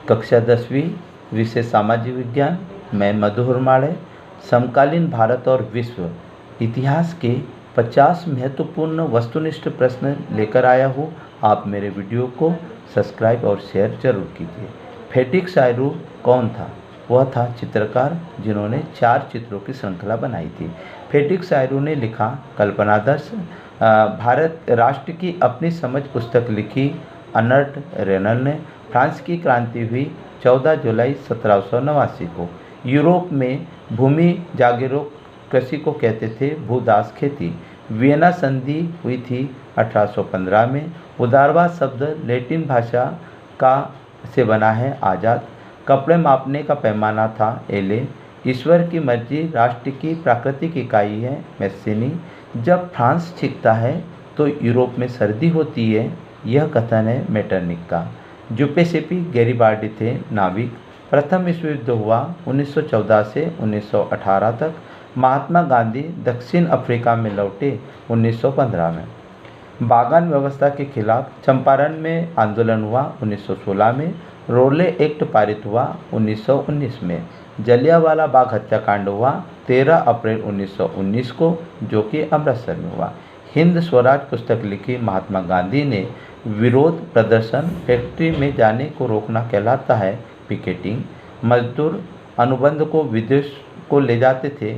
कक्षा 10वीं, विषय सामाजिक विज्ञान। मैं मधु हुरमाड़े समकालीन भारत और विश्व इतिहास के 50 महत्वपूर्ण वस्तुनिष्ठ प्रश्न लेकर आया हूँ। आप मेरे वीडियो को सब्सक्राइब और शेयर जरूर कीजिए। फ्रेडरिक सायरू कौन था? वह था चित्रकार जिन्होंने 4 चित्रों की श्रृंखला बनाई थी। फ्रेडरिक सायरू ने लिखा कल्पनादर्श, भारत राष्ट्र की अपनी समझ पुस्तक लिखी। अर्नस्ट रेनल ने फ्रांस की क्रांति हुई 14 जुलाई 1789 को। यूरोप में भूमि जागीरों कृषि को कहते थे, भूदास खेती। वियना संधि हुई थी 1815 में। उदारवाद शब्द लैटिन भाषा का से बना है, आज़ाद। कपड़े मापने का पैमाना था एले। ईश्वर की मर्जी राष्ट्र की प्राकृतिक इकाई है, मैस्सिनी। जब फ्रांस छिपता है तो यूरोप में सर्दी होती है, यह कथन है मेटरनिक का। जुपेसेपी गैरिबाल्डी थे नाविक। प्रथम विश्व युद्ध हुआ 1914 से 1918 तक। महात्मा गांधी दक्षिण अफ्रीका में लौटे 1915 में। बागान व्यवस्था के खिलाफ चंपारण में आंदोलन हुआ 1916 में। रोले एक्ट पारित हुआ 1919 में। जलियांवाला बाग हत्याकांड हुआ 13 अप्रैल 1919 को, जो कि अमृतसर में हुआ। हिंद स्वराज पुस्तक लिखी महात्मा गांधी ने। विरोध प्रदर्शन फैक्ट्री में जाने को रोकना कहलाता है पिकेटिंग। मजदूर अनुबंध को विदेश को ले जाते थे,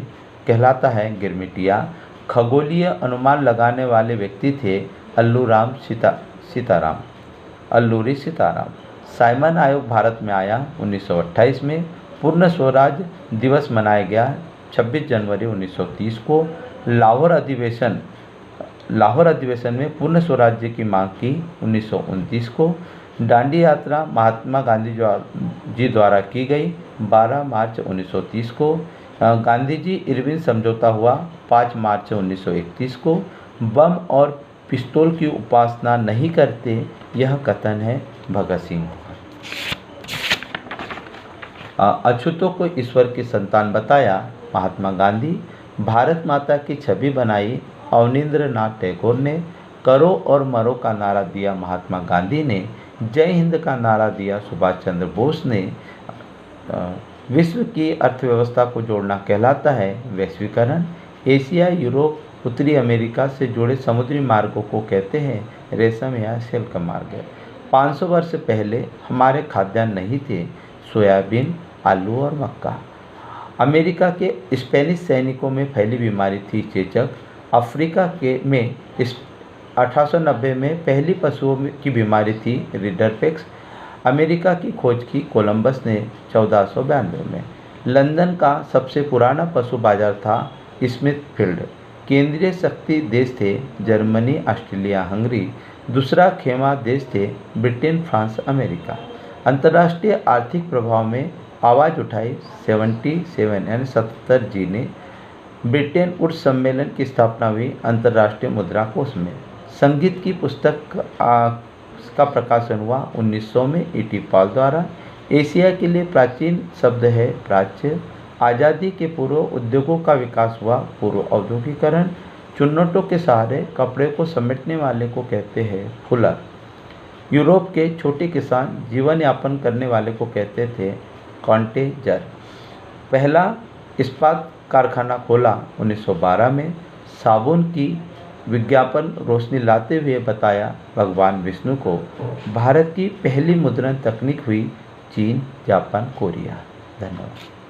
कहलाता है गिरमिटिया। खगोलीय अनुमान लगाने वाले व्यक्ति थे अल्लूरी सीताराम। साइमन आयोग भारत में आया 1928 में। पूर्ण स्वराज दिवस मनाया गया 26 जनवरी 1930 को। लाहौर अधिवेशन में पूर्ण स्वराज्य की मांग की 1929 को। दांडी यात्रा महात्मा गांधी जी द्वारा की गई 12 मार्च 1930 को। गांधी जी इरविन समझौता हुआ 5 मार्च 1931 को। बम और पिस्तौल की उपासना नहीं करते, यह कथन है भगत सिंह। अछूतों को ईश्वर की संतान बताया महात्मा गांधी। भारत माता की छवि बनाई अवनींद्रनाथ टैगोर ने। करो और मरो का नारा दिया महात्मा गांधी ने। जय हिंद का नारा दिया सुभाष चंद्र बोस ने। विश्व की अर्थव्यवस्था को जोड़ना कहलाता है वैश्वीकरण। एशिया, यूरोप, उत्तरी अमेरिका से जुड़े समुद्री मार्गों को कहते हैं रेशम या सिल्क मार्ग। 500 वर्ष पहले हमारे खाद्यान्न नहीं थे, सोयाबीन, आलू और मक्का। अमेरिका के स्पेनिश सैनिकों में फैली बीमारी थी चेचक। अफ्रीका में 1890 में पहली पशुओं की बीमारी थी रिडरपेक्स। अमेरिका की खोज की कोलंबस ने 1492 में। लंदन का सबसे पुराना पशु बाजार था स्मिथफील्ड। केंद्रीय शक्ति देश थे जर्मनी, ऑस्ट्रेलिया, हंगरी। दूसरा खेमा देश थे ब्रिटेन, फ्रांस, अमेरिका। अंतर्राष्ट्रीय आर्थिक प्रभाव में आवाज़ उठाई 77 जी ने। ब्रिटेन वुड्स सम्मेलन की स्थापना हुई अंतर्राष्ट्रीय मुद्रा कोष में। संगीत की पुस्तक का प्रकाशन हुआ 1900 में E.T. पॉल द्वारा। एशिया के लिए प्राचीन शब्द है प्राच्य। आज़ादी के पूर्व उद्योगों का विकास हुआ पूर्व औद्योगिकरण। चुन्नटों के सहारे कपड़े को समेटने वाले को कहते हैं फुलर। यूरोप के छोटे किसान जीवन यापन करने वाले को कहते थे कॉन्टेजर। पहला इस्पात कारखाना खोला 1912 में। साबुन की विज्ञापन रोशनी लाते हुए बताया भगवान विष्णु को। भारत की पहली मुद्रण तकनीक हुई चीन, जापान, कोरिया। धन्यवाद।